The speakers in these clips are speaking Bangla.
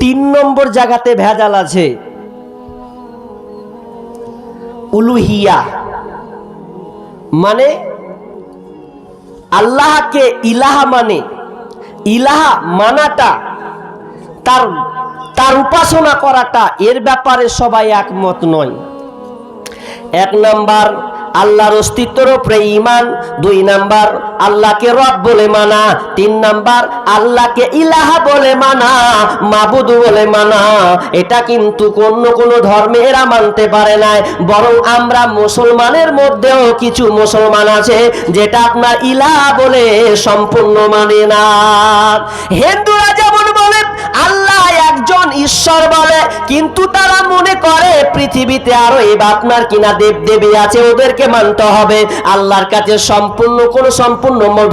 তিন নম্বর জায়গাতে ভেজাল আছে উলুহিয়া, মানে আল্লাহকে ইলাহা মানে ইলাহা মানাটা, তার উপাসনা করাটা, এর ব্যাপারে সবাই একমত নয়। এক নাম্বার আল্লাহর অস্তিত্বের উপরে ঈমান, দুই নাম্বার আল্লাহকে রব বলে মানা, তিন নাম্বার আল্লাহকে ইলাহা বলে মানা, মাবুদ বলে মানা। এটা কিন্তু অন্য কোনো ধর্মে এরা মানতে পারে না। বরং আমরা মুসলমানের মধ্যেও কিছু মুসলমান আছে যেটা আপনার ইলাহা বলে সম্পূর্ণ মানে না। হিন্দুরা যেমন বলে আল্লাহ একজন ঈশ্বর বলে, কিন্তু তারা মনে করে পৃথিবীতে আরো আপনার কিনা দেব দেবী আছে, ওদেরকে মানতে হবে। আল্লাহর কাছে সম্পূর্ণ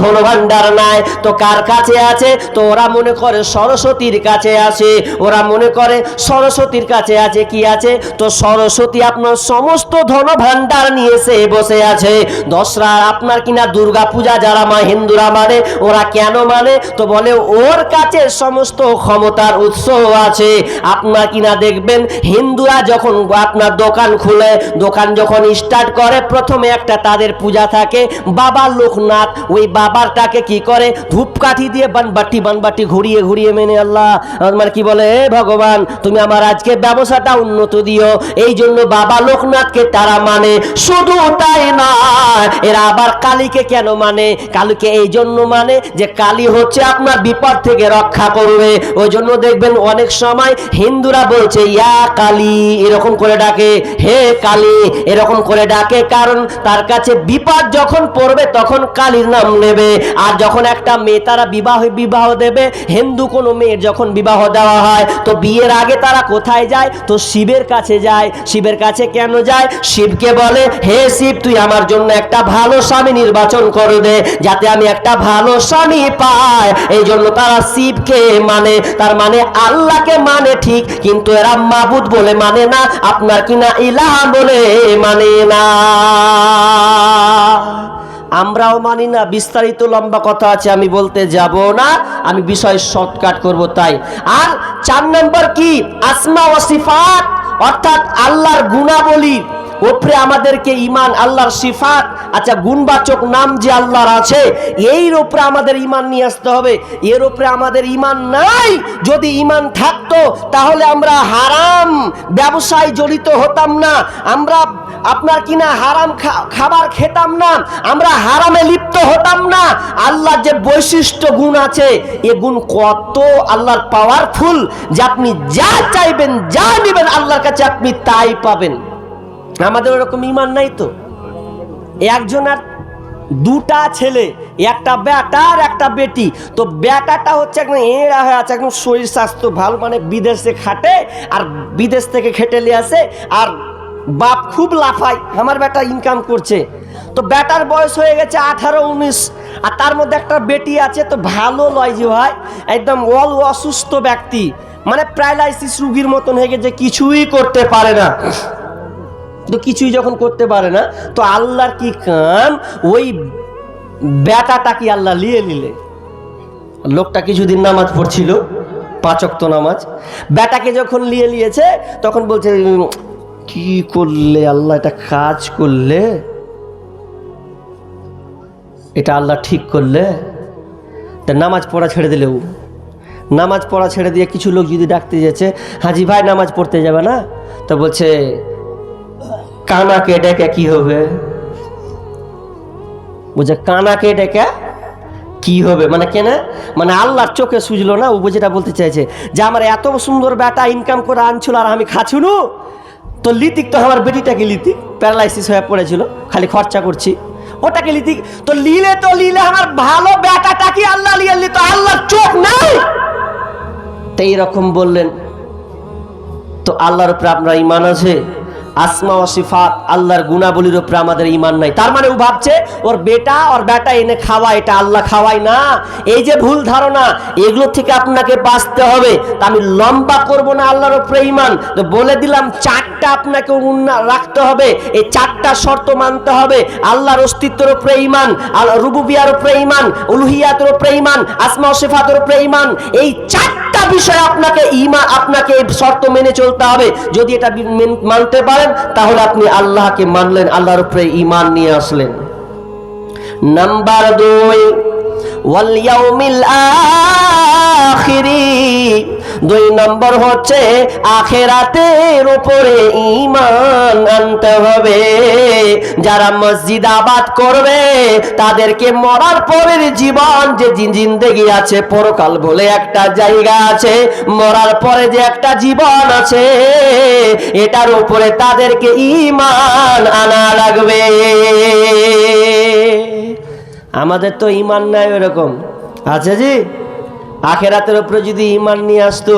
ধনভাণ্ডার নাই, তো কার কাছে আছে? তো ওরা মনে করে সরস্বতীর কাছে আছে, ওরা মনে করে সরস্বতীর কাছে আছে। কি আছে? তো সরস্বতী আপনার সমস্ত ধনভাণ্ডার নিয়েছে বসে আছে। দশরা আপনার কিনা দুর্গা পূজা যারা হিন্দুরা মানে, ওরা কেন মানে? তো বলে ওর কাছে সমস্ত ক্ষমতার উৎস আছে। আপনার কিনা দেখবেন হিন্দুরা যখন আপনার দোকান খুলে, দোকান যখন স্টার্ট করে, প্রথমে একটা তাদের পূজা থাকে বাবা লোকনাথ। ওই বাবারটাকে কি করে? ধূপকাঠি দিয়ে বানবাটি ঘুরিয়ে ঘুরিয়ে মেনে আল্লাহ মানে কি বলে, ভগবান তুমি আমার আজকে ব্যবসাটা উন্নত দিও, এই জন্য বাবা লোকনাথকে তারা মানে। শুধু তাই না, এরা আবার কালীকে কেন মানে? কালীকে এই জন্য মানে যে কালী হচ্ছে আপনার বিপদ থেকে রক্ষা করবে। ওই জন্য দেখবেন অনেক সময় হিন্দুরা বলছে ইয়া কালী, এরকম করে ডাকে, হে কালী এরকম করে ডাকে, কারণ তার কাছে বিপদ যখন পড়বে তখন কালীর নাম নেবে। আর যখন একটা মেয়ে তারা বিবাহ দেবে, হিন্দু কোনো মেয়ের যখন বিবাহ দেওয়া হয়, তো বিয়ের আগে তারা কোথায় যায়? তো শিবের কাছে যায়। শিবের কাছে কেন যায়? শিবকে বলে হে শিব তুই আমার জন্য একটা ভালো স্বামী নির্বাচন করে দে, যাতে আমি একটা ভালো স্বামী পাই। এই জন্য তারা শিবকে মানে, তার মানে আল্লাহকে মানে ঠিক, কিন্তু এরা মাবুদ বলে মানে না, আপনার কিনা ইলাহা বলে মানে না। আমরাও মানি না। বিস্তারিত লম্বা কথা আছে, আমি বলতে যাব না, আমি বিষয় শর্টকাট করব তাই। আর 4 নম্বর কি? আসমা ওয়া সিফাত, অর্থাৎ আল্লাহর গুণাবলী উপরে আমাদেরকে ঈমান, আল্লাহর সিফাত, আচ্ছা গুণবাচক নাম যে আল্লাহর আছে, এর উপরে আমাদের ঈমান নিয়ে আসতে হবে। এর উপরে আমাদের ঈমান নাই। যদি ঈমান থাকতো তাহলে আমরা হারাম ব্যবসায় জড়িত হতাম না, আমরা আপনার কিনা হারাম খাবার খেতাম না, আমরা হারামে লিপ্ত হতাম না। আল্লাহর যে বৈশিষ্ট্য গুণ আছে, এ গুণ কত আল্লাহর পাওয়ারফুল যে আপনি যা চাইবেন, যা নেবেন আল্লাহর কাছে আপনি তাই পাবেন। আমাদের ওরকম ঈমান নাই। তো একজনের দুটা ছেলে, একটা বেটা আর একটা বেটি। তো বেটাটা হচ্ছে একদম এড়া হয়ে আছে, একদম শরীর স্বাস্থ্য ভালো, মানে বিদেশে খাটে আর বিদেশ থেকে খেটে নিয়ে আসে, আর বাপ খুব লাফায় আমার বেটা ইনকাম করছে। তো বেটার বয়স হয়ে গেছে 18-19, আর তার মধ্যে একটা বেটি আছে। তো ভালো লয় যে ভাই, একদম অসুস্থ ব্যক্তি, মানে প্যারালাইসিস রোগীর মতন হয়ে গেছে, কিছুই করতে পারে না। তো কিছুই যখন করতে পারে না, তো আল্লাহর কি কাম, ওই বেটাটা কি আল্লাহ লিয়ে নিলে। লোকটা কিছুদিন নামাজ পড়ছিল, 5 ওয়াক্ত নামাজ। বেটাকে যখন নিয়েছে তখন বলছে কি করলে আল্লাহ, এটা কাজ করলে, এটা আল্লাহ ঠিক করলে। তা নামাজ পড়া ছেড়ে দিলেও, নামাজ পড়া ছেড়ে দিয়ে কিছু লোক যদি ডাকতে যাচ্ছে, হাজি ভাই নামাজ পড়তে যাবে না? তো বলছে কানাকে ডেকে কি হবে? বুঝে কানাকে ডেকে কি হবে মানে কেন, মানে আল্লাহর চোখে সুঝলো না। ও যেটা বলতে চাইছে যে আমার এত সুন্দর বেটা ইনকাম করে আনছিল আর আমি খাচ্ছুনু, তো লিতিক তো আমার বেটিটাকে লিতিক, প্যারালাইসিস হয়ে পড়েছিল, খালি খরচা করছি, ওটাকে লিতিক। তো লিলে আমার ভালো বেটাটা কি আল্লাহ লিয়ে নিত, আল্লাহর চোখ নাই। তো এইরকম বললেন। তো আল্লাহর উপরে আপনার ঈমান আছে? আসমা ও সিফাত আল্লাহর গুণাবলীর উপরে আমাদের ঈমান নাই। তার মানে ও ভাবছে ওর বেটা এনে খাওয়া, এটা আল্লাহ খাওয়ায় না। এই যে ভুল ধারণা, এগুলো থেকে আপনাকে বাঁচতে হবে। তা আমি লম্বা করব না, আল্লাহর উপরে ঈমান তো বলে দিলাম। চারটা আপনাকে রাখতে হবে, এই চারটা শর্ত মানতে হবে। আল্লাহর অস্তিত্বের উপরে ঈমান, রুবুবিয়ার উপরে ঈমান, উলুহিয়াতের উপরে ঈমান, আসমা ও সিফাতের উপরে ঈমান। এই চারটা বিষয় আপনাকে এই শর্ত মেনে চলতে হবে। যদি এটা মানতে পারেন তাহলে আপনি আল্লাহকে মানলেন, আল্লাহর উপরে ঈমান নিয়ে আসলেন। নাম্বার 2, ওয়াল ইয়াউমিল আখিরি। 2 নম্বর হচ্ছে আখিরাতের উপরে ঈমান আনতে হবে। যারা মসজিদ আবাদ করবে তাদেরকে মরার পরের জীবন যে জিন্দেগি আছে, পরকাল বলে একটা জায়গা আছে, মরার পরে যে একটা জীবন আছে, এটার উপরে তাদেরকে ঈমান আনা লাগবে। আমাদের তো ঈমান নাই ওরকম আছে জি। আখেরাতের উপরে যদি ঈমান নিয়ে আসতো,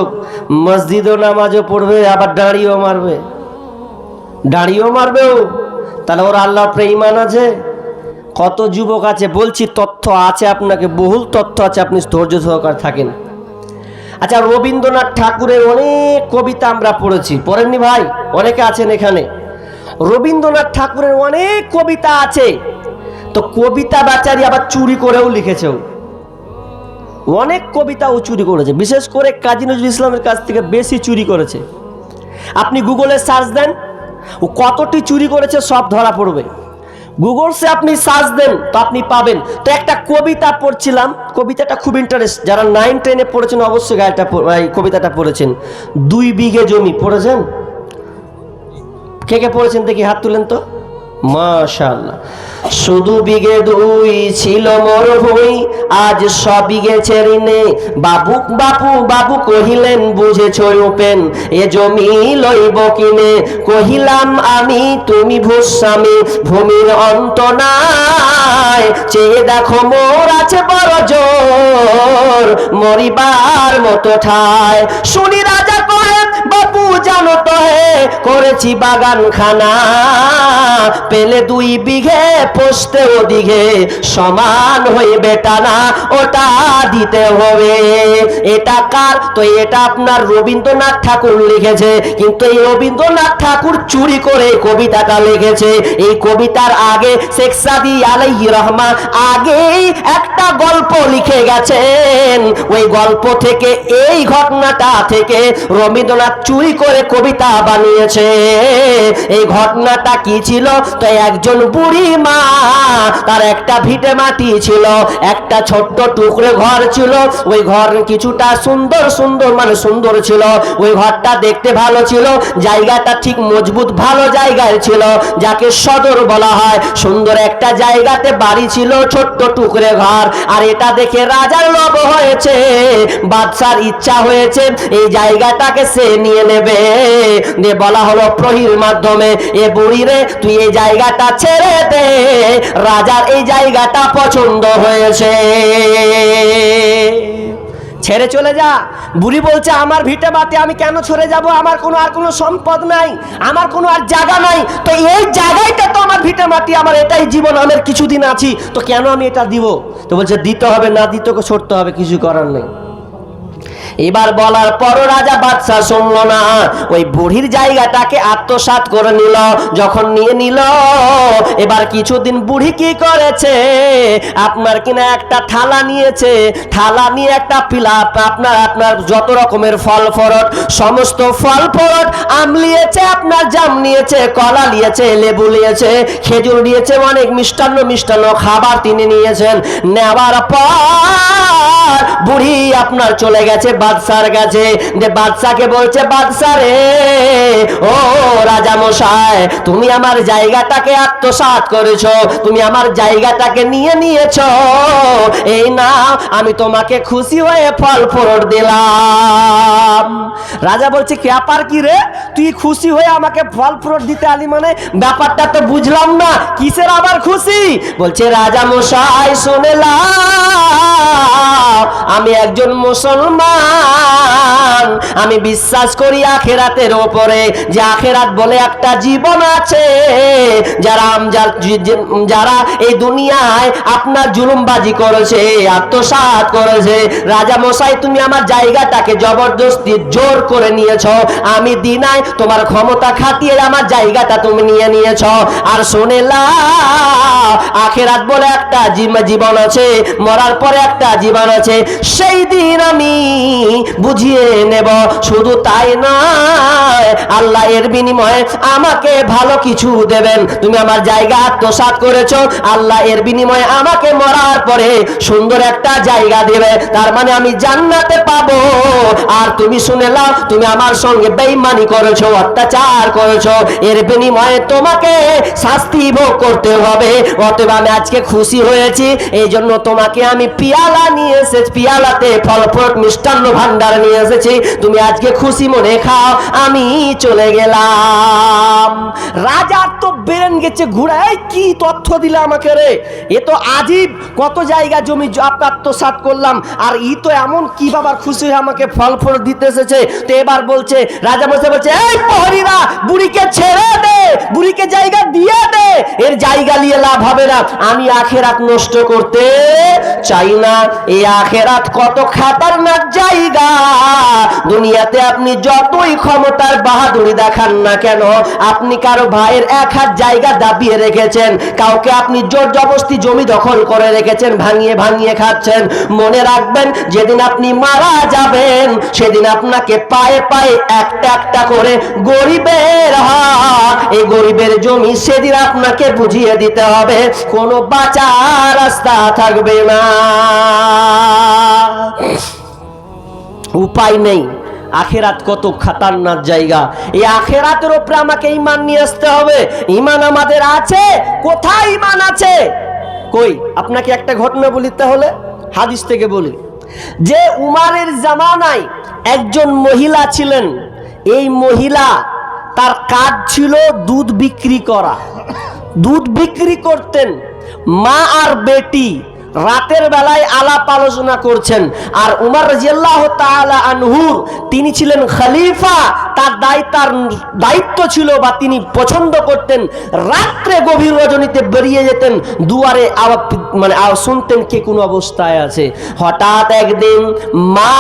মসজিদও নামাজও পড়বে, আবার দাঁড়িয়েও মারবেও, তাহলে ওর আল্লাহর উপরে ঈমান আছে? কত যুবক আছে, বলছি তথ্য আছে আপনাকে, বহুল তথ্য আছে, আপনি ধৈর্য সহকারে থাকেন। আচ্ছা, রবীন্দ্রনাথ ঠাকুরের অনেক কবিতা আমরা পড়েছি, পড়েননি ভাই? অনেকে আছেন এখানে। রবীন্দ্রনাথ ঠাকুরের অনেক কবিতা আছে, তো কবিতা বেচারি আবার চুরি করেও লিখেছেও। অনেক কবিতাও চুরি করেছে, বিশেষ করে কাজী নজরুল ইসলামের কাছ থেকে বেশি চুরি করেছে। আপনি গুগলে সার্চ দেন, ও কতটি চুরি করেছে সব ধরা পড়বে। গুগলসে আপনি সার্চ দেন তো আপনি পাবেন। তো একটা কবিতা পড়ছিলাম, কবিতাটা খুব ইন্টারেস্ট। যারা 9, 10-এ পড়েছেন অবশ্যই এই কবিতাটা পড়েছেন। 2 বিঘে জমি পড়েছেন? কে কে পড়েছেন দেখি হাত তুলেন তো। মাশাআল্লাহ। শুধু বিঘে 2 ছিল মরুভূমি, আজ 100 বিঘে ছেড়িনে। বাবু কহিলেন, বুঝেছ রূপেন, এ জমি লইব কিনে। কহিলাম আমি, তুমি ভূস্বামী, ভূমির অন্ত নাই। চেয়ে দেখো মোর আছে বড় জোর, মরিবার মতো ঠায়। শুনি রাজা কহে, বাপু জানো তো হে, করেছি বাগান খানা। পেলে 2 বিঘে পোস্তে ওদিকে, সমান হইবে টানা, ওটা দিতে হবে। এটা কার? তো এটা আপনার রবীন্দ্রনাথ ঠাকুর লিখেছে। কিন্তু এই রবীন্দ্রনাথ ঠাকুর চুরি করে কবিতাটা লিখেছে। এই কবিতার আগে শেখ সাদী আলাইহির রহমান আগেই একটা গল্প লিখে গেছেন। ওই গল্প থেকে, এই ঘটনাটা থেকে রবীন্দ্রনাথ চুরি করে কবিতা বানিয়েছে। এই ঘটনাটা কি ছিল? তো একজন বুড়ি মা, তার একটা ভিটে মাটি ছিল, একটা ছোট্ট টুকরো ঘর ছিল। ওই ঘর কিছুটা সুন্দর ছিল। ওই ঘরটা দেখতে ভালো ছিল, জায়গাটা ঠিক মজবুত ভালো জায়গায় ছিল, যাকে সদর বলা হয়। সুন্দর একটা জায়গাতে বাড়ি ছিল, ছোট্ট টুকরে ঘর। আর এটা দেখে রাজার লোভ হয়েছে, বাদশার ইচ্ছা হয়েছে এই জায়গাটাকে সে নিয়ে নেবে। দিয়ে বলা হলো প্রহরীর মাধ্যমে, এ বুড়ি রে, তুই এই জায়গাটা ছেড়ে দে, রাজার এই জায়গাটা পছন্দ হয়েছে, ছেড়ে চলে যা। বুড়ি বলছে, আমার ভিটে বাতে আমি কেন ছেড়ে যাব? আমার আর কোনো সম্পদ নাই, আমার কোনো আর জায়গা নাই। তো এই জায়গাটা তো আমার ভিটে মাটি, আমার এটাই জীবন, আমার কিছুদিন আছি, তো কেন আমি এটা দিব? তো বলছে, দিতে হবে, না দিতে ছড়তে হবে, কিছু করার নেই। এবার বলার পর রাজা বাদশাহ শুনলো না, ওই বুড়ির জায়গাটাকে আত্মসাৎ করে নিল। যখন নিয়ে নিল, এবার কিছুদিন বুড়ি কি করেছে, আপনার কিনা একটা থালা নিয়েছে, থালা নিয়ে একটা পিলাপ, আপনার যত রকমের ফল ফরট, সমস্ত ফল ফরট, আম নিয়েছে, আপনার জাম নিয়েছে, কলা নিয়েছে, লেবু নিয়েছে, খেজুর নিয়েছে, অনেক মিষ্টান্ন খাবার তিনি নিয়েছেন। নেওয়ার পর বুড়ি আপনার চলে গেছে বাদশার কাছে। বাদশাকে বলছে, বাদশা রে, ও রাজা মশাই, তুমি আমার জায়গাটাকে আত্মসাৎ করেছো, তুমি আমার জায়গাটাকে নিয়েছো, এই না আমি তোমাকে খুশি হয়ে ফল ফরট দিলাম। রাজা বলছে, ব্যাপার কি রে, তুই তুই খুশি হয়ে আমাকে ফল ফ্রুট দিতে আলি, মানে ব্যাপারটা তো বুঝলাম না, কিসের আবার খুশি? বলছে রাজা মশাই শুনলাম আমি একজন মুসলমান, আমি বিশ্বাস করি আখেরাতের ওপরে, যে আখেরাত বলে একটা জীবন আছে। যারা এই দুনিয়ায় আপনার জুলুমবাজি করেছে, আত্মসাৎ করেছে, রাজা মশাই তুমি আমার জায়গাটাকে জবরদস্তি জোর করে নিয়েছ, আমি দিনাই তোমার ক্ষমতা খাটিয়ে আমার জায়গাটা তুমি নিয়ে নিয়েছ। আর শুনেলা আখেরাত বলে একটা জীবন আছে, মরার পরে একটা জীবন আছে, সেই দিন আমি বুঝিয়ে নেব। শুধু তাই নয়, আল্লাহ এর বিনিময়ে আমাকে ভালো কিছু দেবেন। তুমি আমার জায়গা আত্মসাৎ করেছো, আল্লাহ এর বিনিময়ে আমাকে মরার পরে সুন্দর একটা জায়গা দেবে, তার মানে আমি জান্নাতে পাবো। আর তুমি শুনে নাও, তুমি আমার সঙ্গে বেঈমানি করেছো, অত্যাচার করেছো, এর বিনিময়ে তোমাকে শাস্তি ভোগ করতে হবে। অতএব আমি আজকে খুশি হয়েছি, এই জন্য তোমাকে আমি পিয়ালা নিয়ে এসেছি, পিয়ালাতে ফল ফ্রুট মিষ্টান্ন ভান্ডার নিয়ে এসেছি, তুমি আজকে খুশি মনে খাও, আমি চলে গেলাম। রাজার তো বেরেন গেছে ঘুরা, এই কি তথ্য দিলে আমাকে রে, এ তো আজীব, কত জায়গা জমি আত্মসাৎ করলাম, আর ই তো এমন কি বাবার খুশি হয়ে আমাকে ফল ফ্রুট দিতে এসেছে। তো এবার বলছে রাজা মশাই বলছে, এই প্রহরীরা বুড়িকে ছেড়ে দে, বুড়িকে জায়গা দিয়ে দে, এর জায়গা নিয়ে লাভ হবে না, আমি আখেরাত নষ্ট করতে চাই না। এই আখেরাত কত খাতারনাক জায়গা, দুনিয়াতে আপনি যতই ক্ষমতার বাহাদুরি দেখান না কেন, আপনি কারো ভাইয়ের এক হাত জায়গা দাবিয়ে রেখেছেন, কাউকে আপনি জোর জবরদস্তি জমি দখল করে রেখেছেন, ভাঙিয়ে ভাঙিয়ে খাচ্ছেন। মনে রাখবেন, যেদিন আপনি মারা যাবেন, সেদিন আপনাকে পায়ে পায়ে একটা একটা করে গরিবের হক, এই গরিবের জমি সেদিন আপনাকে বুঝিয়ে দিতে হবে, কোনো বাঁচার রাস্তা থাকবে না, উপায় নেই। আখেরাত কত খাতারনাক জায়গা, এই আখেরাতের উপরে আমাকে ঈমান নিয়ে আসতে হবে। ঈমান আমাদের আছে? কোথায় ঈমান আছে? কই, আপনাকে একটা ঘটনা বলি, তাহলে হাদিস থেকে বলি, যে উমারের জামানায় একজন মহিলা ছিলেন, এই মহিলা তার কাজ ছিল দুধ বিক্রি করা, দুধ বিক্রি করতেন। মা আর বেটি রাতের বেলায় আলাপ আলোচনা করছেন, আর উমর রাদিয়াল্লাহু তাআলা আনহু তিনি ছিলেন খলিফা, তার দায়িত্ব ছিল বা তিনি পছন্দ করতেন রাত্রে গভীর রজনীতে বেরিয়ে যেতেন, দুয়ারে শুনতেন কে কোন অবস্থায় আছে। হঠাৎ একদিন মা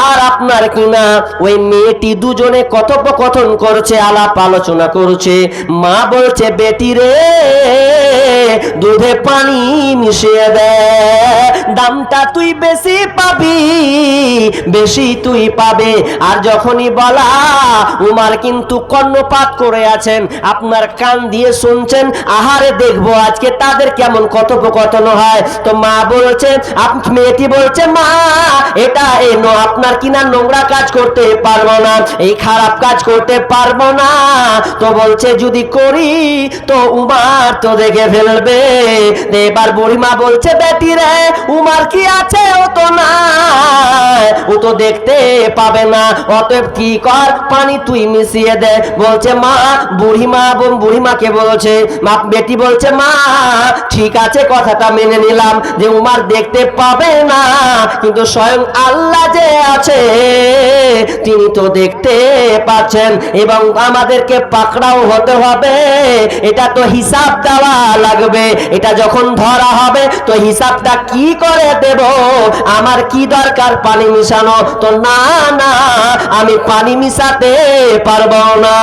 আর আপনার কিনা ওই মেয়েটি দুজনে কথোপকথন করছে, আলাপ আলোচনা করছে। মা বলছে, বেটি রে, দুধে পানি মিশিয়ে দে, দামটা তুই বেশি পাবি, বেশি তুই পাবে। আর যখনই বলা, উমার কিন্তু কর্ণপাত করে আছেন, আপনার কান দিয়ে শুনছেন, আহারে দেখবো আজকে তাদের কেমন কথোপকথন হয়। তো মা বলছে, মেয়েটি বলছে, মা এটা আপনার কিনা নোংরা কাজ করতে পারবো না, এই খারাপ কাজ করতে পারবো না। তো বলছে, যদি করি তো উমার তো দেখে ফেলবে। এবার বুড়িমা বলছে, বেটি রে, উমার কি আছে, ও তো না, ও তো দেখতে পাবে না, অতএব কি কর, পানি তুই মিশিয়ে দে। বলছে মা, বুড়িমাকে বলছে, বেটি বলছে, মা ঠিক আছে, কথাটা মেনে নিলাম যে উমার দেখতে পাবে না, কিন্তু স্বয়ং আল্লাহ যে আছে তিনি তো দেখতে পাচ্ছেন, এবং আমাদেরকে পাকড়াও হতে হবে, এটা তো হিসাব দেওয়া লাগবে, এটা যখন ধরা হবে তো হিসাবটা কি করে দেব, আমার কি দরকার পানি মিশানো, তো না না, আমি পানি মিশাতে পারবো না।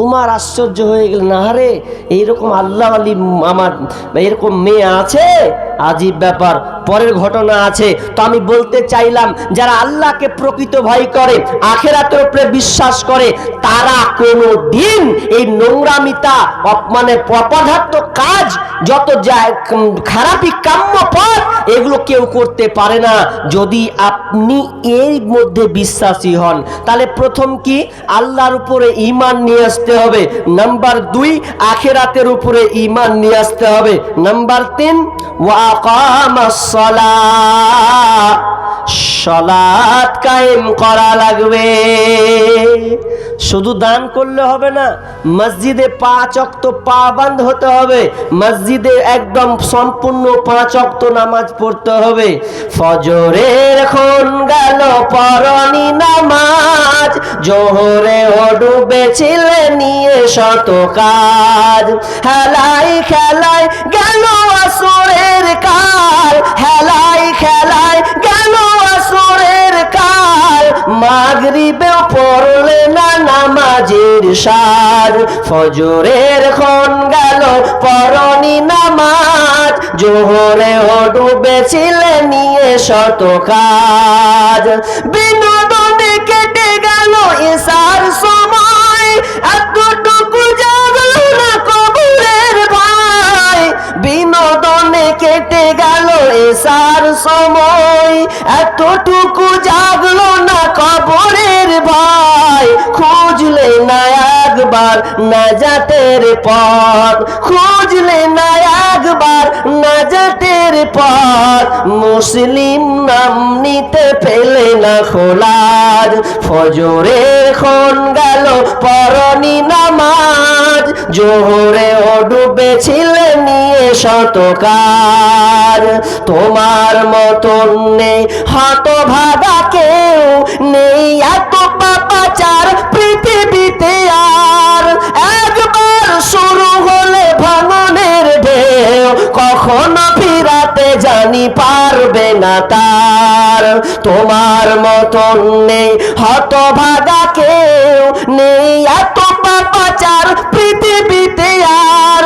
উমার আশ্চর্য হয়ে গেল, না রে, এইরকম আল্লাহ আলী আমার এরকম মেয়ে আছে, আজীব ব্যাপার। পরের ঘটনা আছে। তো আমি বলতে চাইলাম, যারা আল্লাহকে প্রকৃত ভয় করে, আখেরাতের উপরে বিশ্বাস করে, তারা কোনো দিন এই নোংরামিতা অপদার্থ কাজ, যত খারাপি কাম্য পথ, এগুলো কেউ করতে পারে না, যদি আপনি এর মধ্যে বিশ্বাসী হন। তাহলে প্রথম কি, আল্লাহর উপরে ঈমান নিয়ে আসতে হবে। নাম্বার 2, আখেরাতের উপরে ঈমান নিয়ে আসতে হবে। নাম্বার 3, ওয়া আকামাস সালাহ, সালাত কায়েম করা লাগবে। শুধু দান করলে হবে না, মসজিদে 5 ওয়াক্ত পাবন্দ হতে হবে, মসজিদে একদম সম্পূর্ণ 5 ওয়াক্ত নামাজ পড়তে হবে। ফজরের ক্ষণ গেল পরনি নামাজ, জোহরে ও ডুবেছিলে নিয়ে শত কাজ। হেলাই খেলায় গেল আসরের কাল, হেলাই খেলায় গেল আসরের কাল, মাগরিবেও পড়লে না নামাজের সাজ। ফজরের ক্ষণ গেল পরনি নামাজ, জোহরে ও ডুবেছিলে নিয়ে শত কাজ। বিনোদনে কেটে গেল এসার সময়, এতটুকু জাগলো না কবরের ভয়। বিনোদনে কেটে গেল এসার সময়, এতটুকু জাগলো না কবরের ভয়। খুঁজলে না একবার নাজাতের পথ, খুঁজলে না একবার নাজাতের পথ, মুসলিম নাম নিতে পেলে না খোলাজ। ফজরের ক্ষণ গেল পরনি নামাজ, জোহরে ও ডুবেছিলে নিয়ে শত কাজ। তোমার মতন নেই হতভাগা কেউ, নেই এত পাপাচার পৃথিবীতে আর। একবার শুরু হলে ভাঙনের ঢেউ, কখনো ফিরাতে জানি পারবে না তার। তোমার মতন নেই হতভাগা কেউ, নেই এত পাপাচার পৃথিবীতে আর।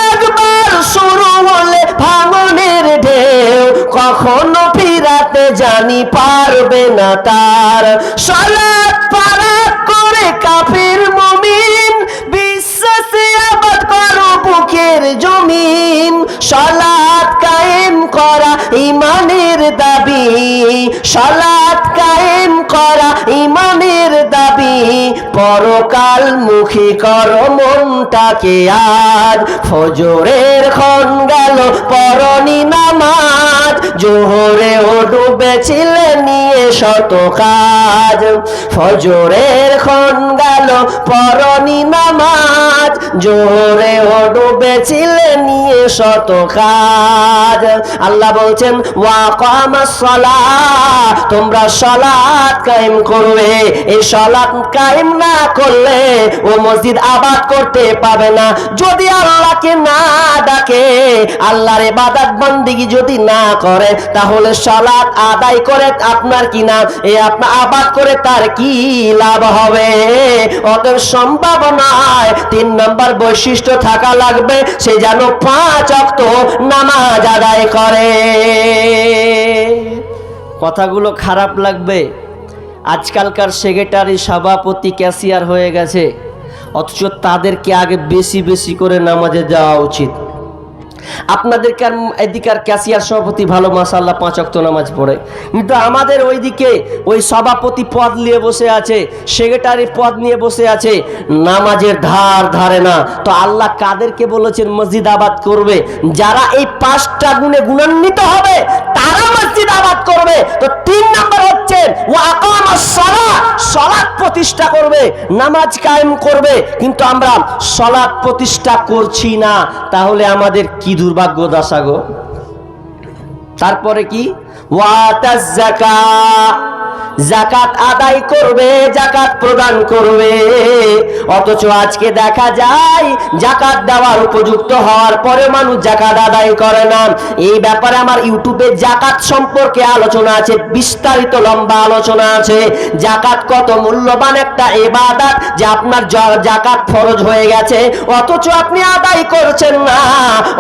একবার শুরু হলে ভাঙনের ঢেউ, কখনো ফিরাতে জানি পারবে না তার। সালাত পারাক করে কাফির মুমিন, বিশ্বাসে আবাদ করো বুকের জমিন। সালাত কায়েম করা ইমানের দাবি, সালাত কায়েম করা ইমানের দাবি। পরকাল মুখী কর মনটাকে আজ। ফজরের ক্ষণ গেল পরনি নামাজ, জোহরে ও ডুবেছিলে নিয়ে শত কাজ। ফজরের ক্ষণ গেল পরনি নামাজ, জোহরে ও ডুবেছিলে নিয়ে শত কাজ। আল্লাহ বলছেন ওয়াকামাস সালাহ, তোমরা সালাত কায়েম করবে। এই সালাত কায়েম না করলে ও মসজিদ আবাদ করতে পাবে না। যদি আল্লাহকে না ডাকে, আল্লাহর ইবাদত বন্দেগী যদি না করে, তাহলে সালাত আদায় করে আপনার কি না এই আপনার আবাদ করে তার কি লাভ হবে? অতএব সম্ভব নয়। 3 নম্বর বৈশিষ্ট্য থাকা লাগবে, সে যেন 5 ওয়াক্ত নামাজ আদায় করে। কথাগুলো খারাপ লাগবে, আজকালকার সেক্রেটারি সভাপতি ক্যাশিয়ার হয়ে গেছে, অথচ তাদেরকে আগে বেশি বেশি করে নামাজে যাওয়া উচিত। আপনাদেরকে এদিকার ক্যাশিয়ার সভাপতি ভালো মাশাআল্লাহ 5 ওয়াক্ত নামাজ পড়ে, কিন্তু আমাদের ওইদিকে ওই সভাপতি পদ নিয়ে বসে আছে, সেক্রেটারি পদ নিয়ে বসে আছে, নামাজের ধার ধারে না। তো আল্লাহ কাদেরকে বলেছেন মসজিদ আবাদ করবে? যারা এই 5টা গুণে গুণান্বিত হবে তারা মসজিদ আবাদ করবে। তো 3 নম্বর হচ্ছে ওয়াকামাস সালাহ, সালাত প্রতিষ্ঠা করবে, নামাজ কায়েম করবে। কিন্তু আমরা সালাত প্রতিষ্ঠা করছি না, তাহলে আমাদের কি দুর্ভাগ্য দশা গো। তারপরে কি ওয়াতাজ যাকাত, যাকাত আদায় করবে, যাকাত প্রদান করবে। অথচ আজকে দেখা যায় যাকাত দেওয়ার উপযুক্ত হওয়ার পরে মানুষ যাকাত আদায় করে না। এই ব্যাপারে আমার ইউটিউবে যাকাত সম্পর্কে আলোচনা আছে, বিস্তারিত লম্বা আলোচনা আছে। যাকাত কত মূল্যবান একটা ইবাদত যে আপনার যাকাত ফরজ হয়ে গেছে, অথচ আপনি আদায় করছেন না।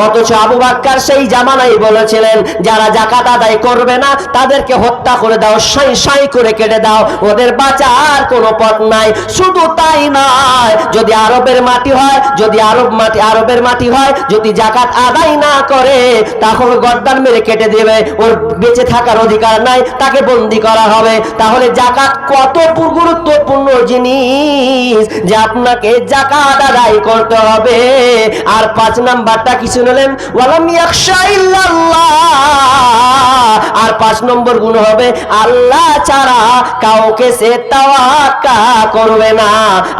অথচ আবু বকর সেই জামানায় বলেছিলেন যারা যাকাত আদায় করবে না তাদেরকে হত্যা করে দাও, সাই সাই করে করে কেটে দাও, ওদের বাঁচার কোনো পথ নাই। শুধু তাই নয়, যদি আরবের মাটি হয়, যদি আরবের মাটি হয়, যদি জাকাত আদায় না করে তাহলে গর্দান মেরে কেটে দেবে, ওর বেঁচে থাকার অধিকার নাই, তাকে বন্দি করা হবে। তাহলে জাকাত কত গুরুত্বপূর্ণ জিনিস যে আপনাকে জাকাত আদায় করতে হবে। আর 5 নাম্বারটা কি শুনলেন? ওয়ালাম ইয়াখশা ইল্লাল্লাহ। আর 5 নম্বর গুণ হবে আল্লাহ ছাড়া কাউকে সে তাওয়াক্কা করবে না,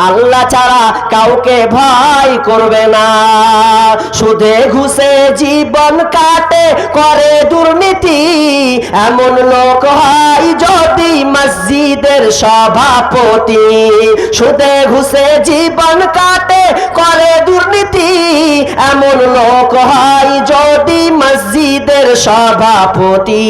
আল্লাহ ছাড়া কাউকে ভয় করবে না। সুদে ঘুষে জীবন কাটে করে দুর্নীতি, এমন লোক হয় যদি মসজিদের সভাপতি। সুদে ঘুষে জীবন কাটে করে দুর্নীতি, এমন লোক হয় যদি মসজিদের সভাপতি।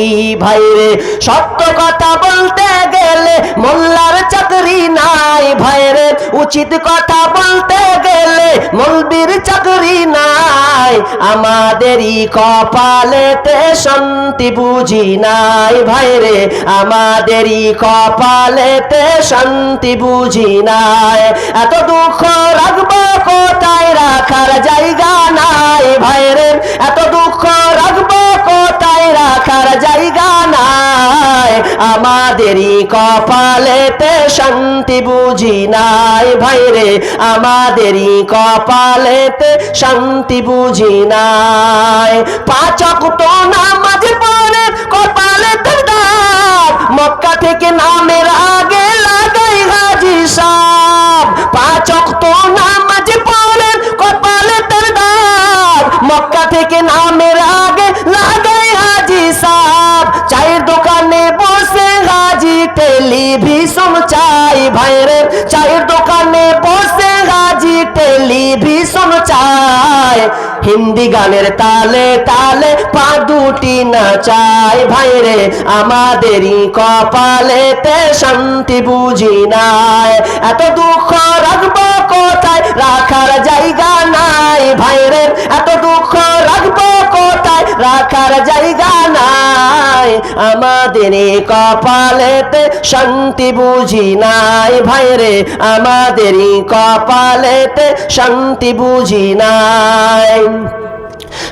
ভাইরে সত্য কথা বলতে গেলে মোল্লার চাকরি নাই, ভাইরে উচিত কথা বলতে গেলে মৌলবীর চাকরি নাই। আমাদেরই কপালেতে শান্তি বুঝি নাই, ভাইরে আমাদেরই কপালেতে শান্তি বুঝি নাই। এত দুঃখ রাখবো কোথায়, রাখার জায়গা নাই, ভাইরে এত দুঃখ রাখবো কোথায়, রাখার জায়গা নাই। আমাদেরই কপালেতে শান্তি বুঝি নাই, ভাইরে আমাদেরই কপালেতে শান্তি বুঝি নাই। 5 ওয়াক্ত নামাজ পড়ে কপালেতে দাগ, মক্কা থেকে নামের আগে লাগাই হাজী সাহেব। 5 ওয়াক্ত নামাজ পড়ে কপালেতে দাগ, মক্কা থেকে নামের আগে লাগাই হাজী সাহেব। চায়ের দোকানে বসে হাজী টেলিভিশন চাই, ভাইরে চায়ের দোকানে বসে হাজী টেলিভিশন চাই। হিন্দি গানের তালে তালে পা দুটি নাচাই, ভাইরে আমাদেরই কপালেতে শান্তি বুঝি নাই। এত দুঃখ রাখবো কোথায়, রাখার জায়গা নাই, ভাইরে এত দুঃখ রাখবো কোথায়, রাখার জায়গা নাই। আমাদেরই কপালেতে শান্তি বুঝি নাই, ভাইরে আমাদেরই কপালেতে শান্তি বুঝি নাই।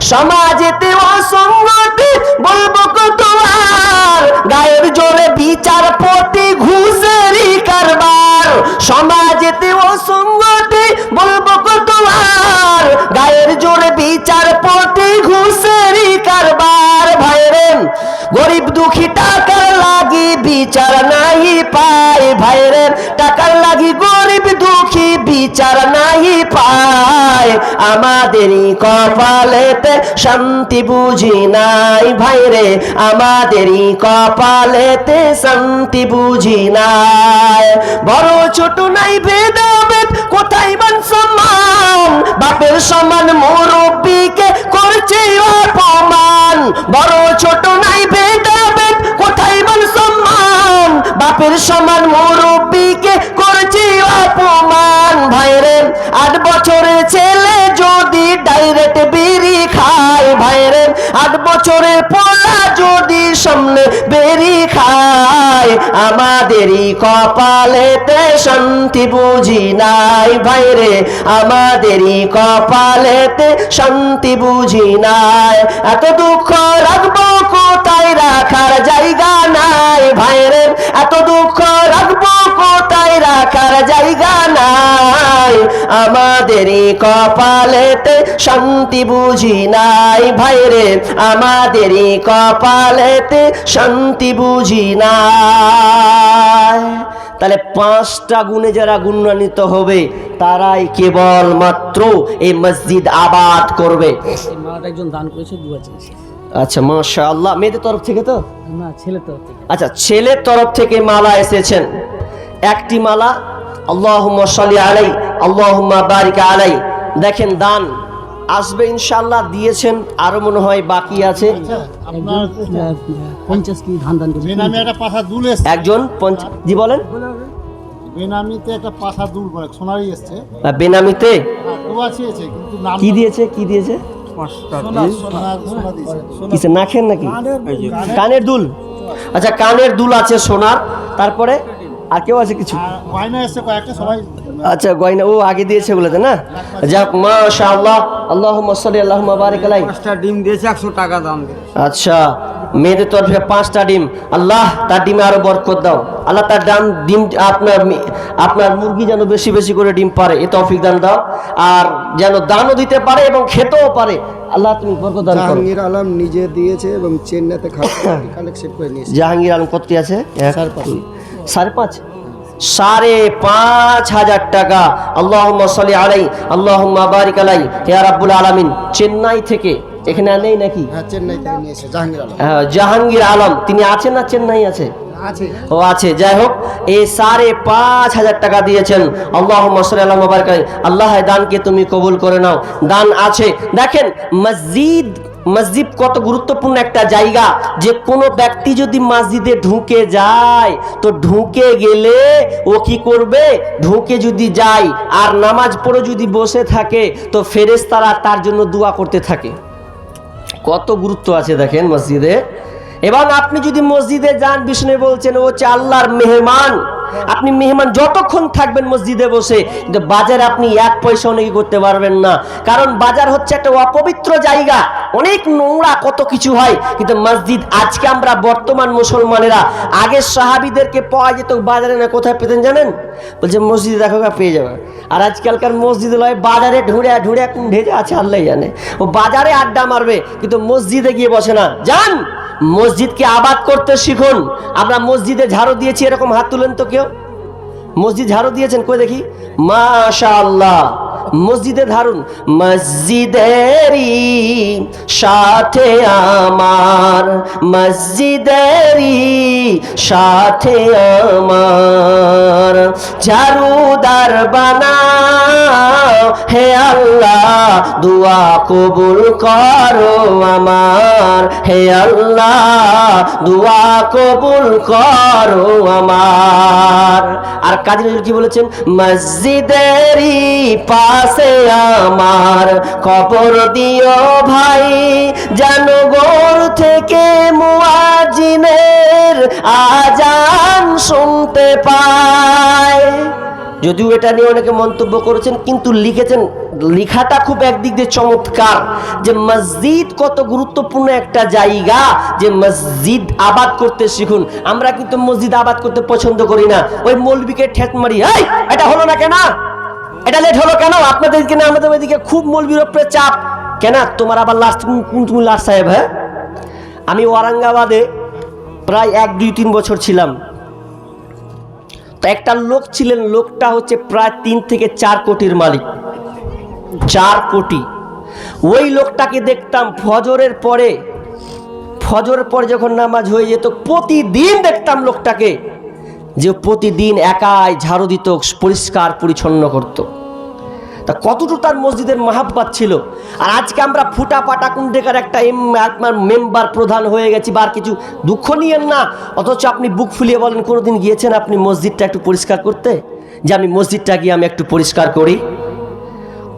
সমাজেতে অসঙ্গতি বলবো কত আর, গায়ের জোরে বিচারপতি ঘুষেরই কারবার। সমাজেতে অসঙ্গতি বলবো কত আর, গায়ের জোরে বিচারপতি ঘুষেরই কারবার। ভাইরে গরিব দুঃখী টাকার লাগি বিচার নাই পায়, ভাইরে টাকার লাগি গরিব দুঃখী বিচার নাই পায়। আমাদেরই কপালেতে শান্তি বুঝি নাই, ভাইরে আমাদেরই কপালেতে শান্তি বুঝি নাই। বড় ছোট নাই ভেদাভেদ, কোথায় মান সম্মান, বাপের সমান মুরব্বিকে করছে অপমান। বড় ছোট নাই ভেদাভেদ, কোথায় মান সম্মান, বাপের সমান মুরব্বিকে করছে অপমান। ভাইরে 8 বছরের ছেলে যদি ডাইরেক্ট বিড়ি খায়, ভাইরে 8 বছরের পোলা যদি সামনে বেরি খায়। আমাদেরই কপালেতে শান্তি বুঝি নাই, ভাইরে আমাদেরই কপালেতে শান্তি বুঝি নাই। এত দুঃখ রাখবো কোথায়, রাখার জায়গা নাই, ভাইরে এত দুঃখ রাখবো কোথায়, রাখার জায়গা নাই। আমাদেরই কপালেতে শান্তি বুঝি নাই, ভাইরে আমাদেরই কপালেতে শান্তি বুঝি নাই। তাহলে 5টা গুণে যারা গুণান্বিত হবে তারাই কেবল মাত্র এই মসজিদ আবাদ করবে। মালাটা একজন দান করেছে, দুয়া চেয়েছে। আচ্ছা মাশাআল্লাহ। মেয়েদের তরফ থেকে তো না, ছেলের তরফ থেকে। আচ্ছা, ছেলের তরফ থেকে মালা এসেছেন। একটি মালা আল্লাহুম্মা সাল্লি আলাই আল্লাহুম্মা বারিক আলাই। দেখেন দান আসবে ইনশাআল্লাহ, দিয়েছেন, আরো মনে হয় বাকি আছে। আপনার 50 কি ধান দান করেছে। বেনামি একটা পাঠা দুল এসছে, একজন জি বলেন। বেনামিতে একটা পাঠা দুল করে সোনারই এসছে, বেনামিতে দোয়া চেয়েছে কিন্তু নাম কি দিয়েছে, কি দিয়েছে? সোনা দিয়েছে। কিসে নাখেন নাকি? কানের দুল। আচ্ছা, কানের দুল আছে সোনার, তারপরে আর কেউ আছে কিছু? আর গয়না এসছে কয়েকটা, সবাই আচ্ছা, গয়না ও আগে দিয়েছে ওগুলোতে না? যাক, মাশাআল্লাহ, আল্লাহুম্মা সাল্লি আল্লাহুম্মা বারিক আলাইহি। 5টা ডিম দিয়েছে 100 টাকা দাম দিয়ে। আচ্ছা, মেয়েদের তরফে 5টা ডিম, আল্লাহ তার ডিমে আরো বরকত দাও, আল্লাহ তার ডিম আপনার মুরগি যেন বেশি বেশি করে ডিম পারে, এ তৌফিক দান দাও, আর যেন দানও দিতে পারে এবং খেতেও পারে, আল্লাহ তুমি বরকত দান করো। জাহাঙ্গীর আলম নিজে দিয়েছে এবং চেন্নাইতে কালেকশন করে নিয়েছে। জাহাঙ্গীর আলম কতটি আছে? 5.5 5,500 টাকা। আল্লাহুম্মা সাল্লি আলাইহি আল্লাহুম্মা বারিক আলাইহি ইয়া রাব্বুল আলামিন। চেন্নাই থেকে, এখানে নেই নাকি? হ্যাঁ, চেন্নাই থেকে নিয়েছে জাহাঙ্গীর আলম। জাহাঙ্গীর আলম তিনি আছেন না চেন্নাই আছে? আছে। ও আছে, যাই হোক, এই 5,500 টাকা দিয়েছেন। আল্লাহুম্মা সাল্লি আলা বারিক আলাইহি। আল্লাহ এই দানকে তুমি কবুল করে নাও। দান আছে। দেখেন, মসজিদ কত গুরুত্বপূর্ণ একটা জায়গা, যে কোনো ব্যক্তি যদি মসজিদে ঢুকে যায়, তো ঢুকে গেলে ও কি করবে? ঢুকে যদি যায় আর নামাজ পড়ে যদি বসে থাকে, তো ফেরেশতারা তার জন্য দোয়া করতে থাকে। কত গুরুত্ব আছে দেখেন মসজিদে। এবং আপনি যদি মসজিদে যান, বিষ্ণু বলছেন ও হচ্ছে আল্লাহর মেহমান। আপনি মেহমান যতক্ষণ থাকবেন মসজিদে বসে, কিন্তু বাজারে আপনি 1 পয়সাও নাকি করতে পারবেন না, কারণ বাজার হচ্ছে একটা অপবিত্র জায়গা, অনেক নোংরা, কত কিছু হয়। কিন্তু মসজিদ, আজকে আমরা বর্তমান মুসলমানেরা, আগে সাহাবীদেরকে পাওয়া যেত বাজারে, না কোথায় পেতেন জানেন? বলছে মসজিদে দেখো পেয়ে যাবে। আর আজকালকার মসজিদ লয়, বাজারে ঢুঁড়ে ঢুঁড়ে কোন ঢেকে আছে আল্লাহ জানে, ও বাজারে আড্ডা মারবে, কিন্তু মসজিদে গিয়ে বসে না। যান, মসজিদকে আবাদ করতে শিখুন। আমরা মসজিদে ঝাড়ু দিয়েছি, এরকম হাত তুলেন তো কেউ? মসজিদ ঝাড়ু দিয়েছেন কই দেখি? মাশাআল্লাহ, মসজিদে ধারুন। মসজিদেরই সাথে আমার, মসজিদেরই সাথে আমার, ঝাড়ুদার বানাও হে আল্লাহ, দোয়া কবুল করো আমার, হে আল্লাহ দোয়া কবুল করো আমার। আর কাজী নজরুল কি বলেছেন? মসজিদেরই পাশে আমার কবর দিও ভাই, যেন গোর থেকে মুয়াজ্জিনের আজান শুনতে পায়। যদিও এটা নিয়ে অনেকে মন্তব্য করেছেন, কিন্তু লিখেছেন, লেখাটা খুব একদিক দিয়ে চমৎকার, যে মসজিদ কত গুরুত্বপূর্ণ একটা জায়গা, যে মসজিদ আবাদ করতে শিখুন। আমরা কিন্তু মসজিদ আবাদ করতে পছন্দ করি না, ওই মৌলবীকে ঠেক মারি, এই এটা হলো না কেন, এটা লেট হলো কেন, আপনাদেরকে না আমাদের ওইদিকে খুব মৌলবীর উপরে চাপ কেন, তোমার আবার লাস্ট তুমি লাস্ট সাহেব। হ্যাঁ, আমি ওয়ারাঙ্গাবাদে প্রায় 1-2-3 বছর ছিলাম। তো একটা লোক ছিলেন, লোকটা হচ্ছে প্রায় 3 থেকে 4 কোটির মালিক, 4 কোটি। ওই লোকটাকে দেখতাম ফজরের পরে যখন নামাজ হয়ে যেত, প্রতিদিন দেখতাম লোকটাকে, যে প্রতিদিন একাই ঝাড়ু দিত, পরিষ্কার পরিচ্ছন্ন করত। তা কতটুকু তার মসজিদের মাহাব্বাত ছিল। আর আজকে আমরা ফুটা পাটা কুন্ডেকার একটা আপনার মেম্বার প্রধান হয়ে গেছি, বা কিছু দুঃখ নিয়েন না, অথচ আপনি বুক ফুলিয়ে বলেন কোনোদিন গিয়েছেন আপনি মসজিদটা একটু পরিষ্কার করতে, যে আমি মসজিদটা গিয়ে আমি একটু পরিষ্কার করি?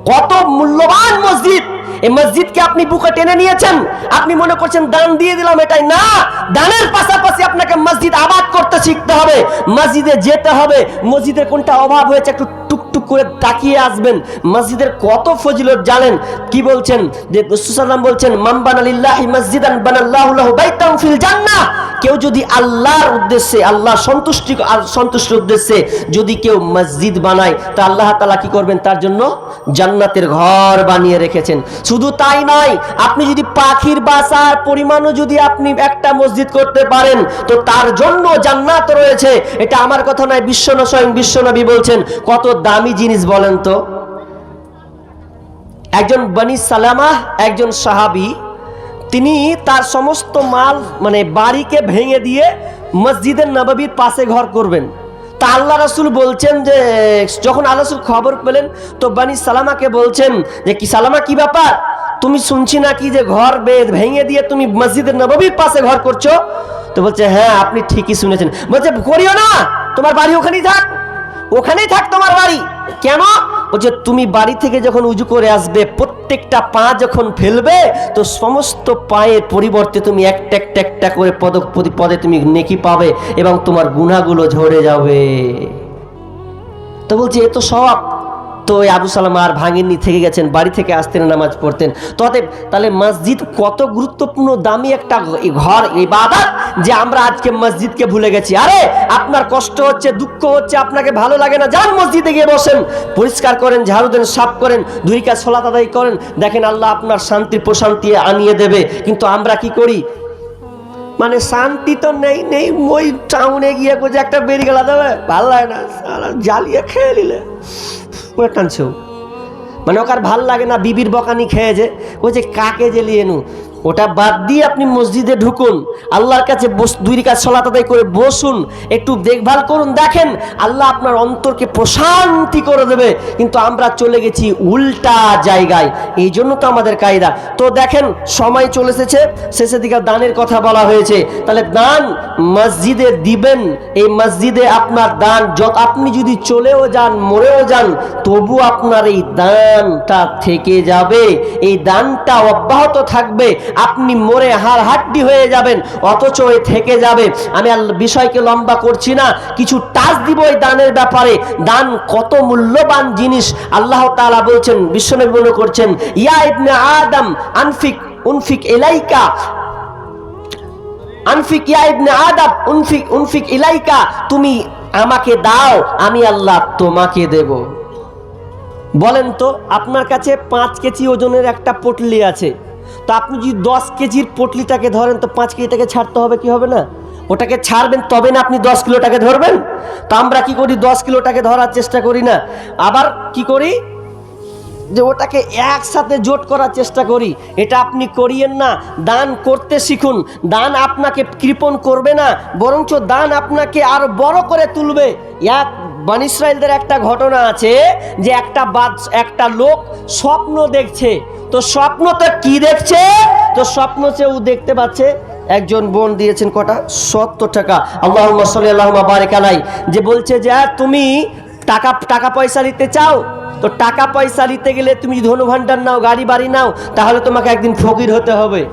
কত মূল্যবান মসজিদ! এই মসজিদকে আপনি বুকে টেনে নিয়েছেন, আপনি মনে করছেন দান দিয়ে দিলাম, এটাই না। দানের পাশাপাশি আপনাকে মসজিদ আবাদ করতে শিখতে হবে, মসজিদে যেতে হবে, মসজিদের কোনটা অভাব হয়েছে একটু টুকটুক করে তাকিয়ে আসবেন। মসজিদের কত ফজিলত জানেন? কি বলছেন? যে রাসূল সাল্লাল্লাহু আলাইহি ওয়াসাল্লাম বলছেন, মান বানালিল্লাহি মসজিদান বানাল্লাহু লাহু বাইতান ফিল জান্নাহ। কেউ যদি আল্লাহর উদ্দেশ্যে, আল্লাহ সন্তুষ্টির উদ্দেশ্যে যদি কেউ মসজিদ বানায়, তা আল্লাহ তাআলা কি করবেন? তার জন্য জান্নাতের ঘর বানিয়ে রেখেছেন। শুধু তাই নয়, আপনি যদি পাখির বাসার পরিমাণও যদি আপনি একটা মসজিদ করতে পারেন, তো তার জন্য জান্নাত রয়েছে। এটা আমার কথা নয়, স্বয়ং বিশ্বনবী বলছেন। কত দামি জিনিস বলেন তো। একজন বনি সালামা, একজন সাহাবী, তিনি তার সমস্ত মাল মানে বাড়িকে ভেঙে দিয়ে মসজিদের নববীর পাশে ঘর করবেন। তা আল্লাহ রাসূল বলছেন যে, যখন আল্লাহ রাসূল খবর পেলেন, তো বনি সালামাকে বলছেন যে, কি সালামা, কি ব্যাপার? তুমি শুনছি নাকি যে ঘর ভেঙে দিয়ে তুমি মসজিদের নববীর পাশে ঘর করছো? তো বলছে, হ্যাঁ আপনি ঠিকই শুনেছেন। বলছে, করিও না, তোমার বাড়ি ওখানেই থাক, ওখানেই থাক তোমার বাড়ি। কেন? বলছে তুমি বাড়ি থেকে যখন উজু করে আসবে, প্রত্যেকটা পা যখন ফেলবে তো সমস্ত পায়ের পরিবর্তে তুমি একটা একটা একটা করে পদে তুমি নেকি পাবে এবং তোমার গুনাহগুলো ঝরে যাবে। তো বলছে এ তো সওয়াব। তো ওই আবু সালামা আর ভাঙেননি, থেকে গেছেন, বাড়ি থেকে আসতেন, নামাজ পড়তেন। তাহলে মসজিদ কত গুরুত্বপূর্ণ দামি একটা ঘর, ইবাদত, যে আমরা আজকে মসজিদকে ভুলে গেছি। আরে আপনার কষ্ট হচ্ছে, দুঃখ হচ্ছে, আপনাকে ভালো লাগে না, যান মসজিদে গিয়ে বসেন, পরিষ্কার করেন, ঝাড়ু দেন, সাফ করেন, 2 রাকাত সালাত আদায় করেন, দেখেন আল্লাহ আপনার শান্তি প্রশান্তি আনিয়ে দেবে। কিন্তু আমরা কি করি, মানে শান্তি তো নেই, ওই টাউনে গিয়ে যে একটা বেরিয়ে গেলা দেবে, ভালো লাগে না, জ্বালিয়ে খেয়ে নিলে ওরা টানছেও, মানে ওকে আর ভাল লাগে না, বিবির বকানি খেয়েছে, ওই যে কাকে জ্বালিয়ে নু, ওটা বাদ দিয়ে আপনি মসজিদে ঢুকুন, আল্লাহর কাছে 2 রাকাত সালাত আদায় করে বসুন, একটু দেখভাল করুন, দেখেন আল্লাহ আপনার অন্তরকে প্রশান্তি করে দেবে। কিন্তু আমরা চলে গেছি উল্টা জায়গায়, এই জন্য তো আমাদের কায়দা। তো দেখেন সময় চলে এসেছে, শেষের দিকে দানের কথা বলা হয়েছে। তাহলে দান মসজিদে দিবেন, এই মসজিদে আপনার দান, আপনি যদি চলেও যান, মরেও যান, তবু আপনার এই দানটা থেকে যাবে, এই দানটা অব্যাহত থাকবে। আপনি মরে হাড়হাড্ডি হয়ে যাবেন, অথচ এ থেকে যাবে। আমি বিষয়কে লম্বা করছি না, কিছু টাচ দিব এই দানের ব্যাপারে। দান কত মূল্যবান জিনিস। আল্লাহ তাআলা বলছেন, বিশ্বনবী মনে করছেন, ইয়া ইবনে আদম উনফিক ইলাইকা, আনফিক ইয়া ইবনে আদম উনফিক ইলাইকা, তুমি আমাকে দাও, আমি আল্লাহ তোমাকে দেব। বলেন তো, আপনার কাছে 5 কেজি ওজনের একটা পটলি আছে, তো আপনি যদি 10 কেজির পটলিটাকে ধরেন, তো 5 কেজিটাকে ছাড়তে হবে কি হবে না? ওটাকে ছাড়বেন তবে না আপনি 10 কিলোটাকে ধরবেন। তো আমরা কি করি, 10 কিলোটাকে ধরার চেষ্টা করি না, আবার কি করি যে ওটাকে একসাথে জোট করার চেষ্টা করি। এটা আপনি করিয়েন না, দান করতে শিখুন। দান আপনাকে কৃপণ করবে না, বরঞ্চ দান আপনাকে আরো বড় করে তুলবে। বনী ইসরাইলদের একটা ঘটনা আছে যে একটা লোক স্বপ্ন দেখছে। তো স্বপ্ন তো কি দেখছে, তো স্বপ্ন ও দেখতে পাচ্ছে একজন বোন দিয়েছেন কটা 70 টাকা, আল্লাহুম্মা সাল্লি আল্লাহুম্মা বারিক আলাই, যে বলছে যে তুমি টাকা পয়সা নিতে চাও, তো টাকা পয়সা নিতে গেলে তুমি যদি ধনভাণ্ডার নাও, গাড়ি বাড়ি নাও, তাহলে তোমাকে একদিন ফকির হতে হবে।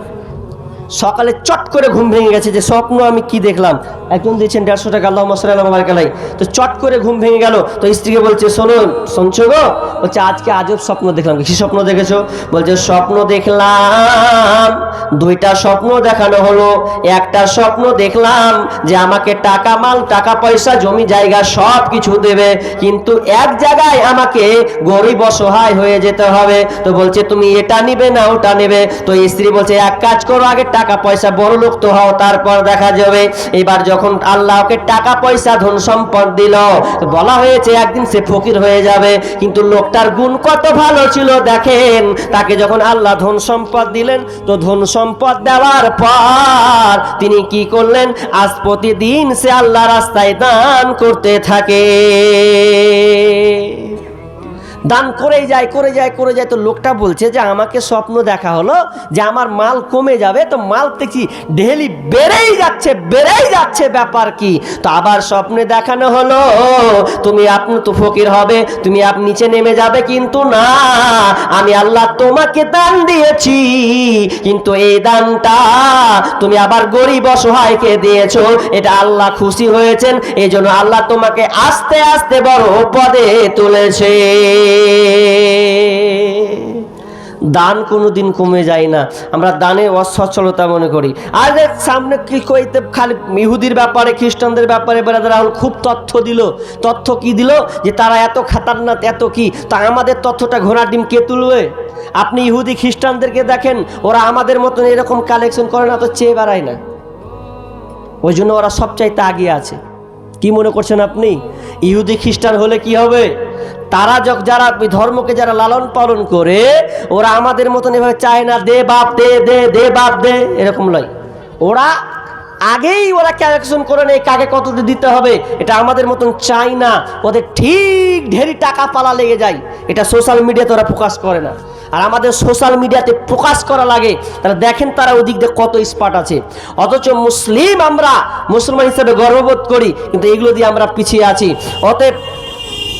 সকালে চট করে ঘুম ভেঙে গেছে, যে স্বপ্ন আমি কি দেখলাম, একজন দিয়েছেন 150 টাকা, আল্লাহুম্মা সাল্লি আল্লাহুম্মা বারিক আলাই। তো চট করে ঘুম ভেঙে গেল, তো স্ত্রীকে বলছে, শুনছো গো, বলছে আজকে আজব স্বপ্ন দেখলাম। কি স্বপ্ন দেখেছো? বলছে স্বপ্ন দেখলাম, 2টা স্বপ্ন দেখানো হলো। একটা স্বপ্ন দেখলাম যে আমাকে টাকা পয়সা জমি জায়গা সব কিছু দেবে, কিন্তু এক জায়গায় আমাকে গরিব অসহায় হয়ে যেতে হবে। তো বলছে তুমি এটা নিবে না ওটা নেবে? তো স্ত্রী বলছে এক কাজ করো, আগে টাকা পয়সা বড় লোক তো হও, তারপর দেখা যাবে। এবার যখন আল্লাহকে টাকা পয়সা ধন সম্পদ দিল, বলা হয়েছে একদিন সে ফকির হয়ে যাবে, কিন্তু লোকটার গুণ কত ভালো ছিল দেখেন। তাকে যখন আল্লাহ ধন সম্পদ দিলেন, তো ধন সম্পদ দেওয়ার পর তিনি কি করলেন, আজ প্রতিদিন সে আল্লাহ রাস্তায় দান করতে থাকে, দান করেই যায়। তো লোকটা বলছে যে আমাকে স্বপ্ন দেখা হলো যে আমার মাল কমে যাবে, তো মাল দেখছি ডেইলি বেড়েই যাচ্ছে, ব্যাপার কি? তো আবার স্বপ্নে দেখানো হলো আপনি তো ফকির হবে, তুমি নিচে নেমে যাবে, কিন্তু না, আমি আল্লাহ তোমাকে দান দিয়েছি, কিন্তু এই দানটা তুমি আবার গরিব অসহায়কে দিয়েছো, এটা আল্লাহ খুশি হয়েছেন, এই জন্য আল্লাহ তোমাকে আস্তে আস্তে বড় পদে তুলেছে। দান কোনোদিন কমে যায় না, আমরা দানে অসচ্ছলতা মনে করি। আর সামনে কি কইতে খালি ইহুদির ব্যাপারে, খ্রিস্টানদের ব্যাপারে বেরাদার রাহুল খুব তথ্য কি দিল যে তারা এত খাতারনাক, এত কি। তা আমাদের তথ্যটা ঘোড়ার ডিম কে তুলবে? আপনি ইহুদি খ্রিস্টানদেরকে দেখেন, ওরা আমাদের মতন এরকম কালেকশন করে না, তো চেয়ে বেড়ায় না, ওই জন্য ওরা সবচাইতে আগিয়ে আছে। কি মনে করছেন আপনি? ইহুদি খ্রিস্টান হলে কি হবে? তারা যারা ধর্মকে যারা লালন পালন করে, ওরা আমাদের মতন এভাবে চায় না, দে বাপ দে বাপ দে, এরকম লয়। ওরা আগেই ক্যালকুলেশন করে নেই কাকে কতটা দিতে হবে, এটা আমাদের মতন চাই না। ওদের ঠিক ঢেরি টাকা পালা লেগে যায়, এটা সোশ্যাল মিডিয়াতে ওরা প্রকাশ করে না, আর আমাদের সোশ্যাল মিডিয়াতে প্রকাশ করা লাগে। তাহলে দেখেন তারা ওদিক দিয়ে কত স্পার্ট আছে, অথচ আমরা মুসলমান হিসেবে গর্ববোধ করি, কিন্তু এগুলো দিয়ে আমরা পিছিয়ে আছি। অতএব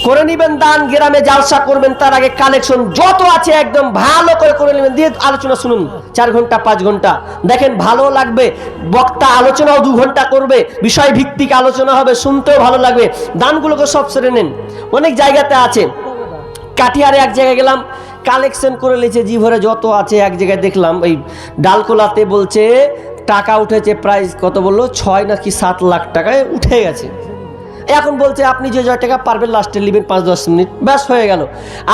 করে নিবেন দান, গ্রামে জালসা করবেন, তার আগে কালেকশন যত আছে একদম ভালো করে নেবেন, দিয়ে আলোচনা শুনুন 4 ঘন্টা 5 ঘন্টা, দেখেন ভালো লাগবে। বক্তা আলোচনাও 2 ঘন্টা করবে, বিষয় ভিত্তিক আলোচনা হবে, শুনতেও ভালো লাগবে। দানগুলোকে সব সেরে নেন। অনেক জায়গাতে আছে, কাঠিয়ারে এক জায়গায় গেলাম, কালেকশন করে নিয়েছে জি ভরে যত আছে। এক জায়গায় দেখলাম ওই ডালকোলাতে বলছে টাকা উঠেছে, প্রাইস কত বললো 6 নাকি 7 লাখ টাকায় উঠে গেছে। এখন বলছে আপনি যে টাকা পারবেন লাস্টে নেবেন 5-10 মিনিট, ব্যাস হয়ে গেল।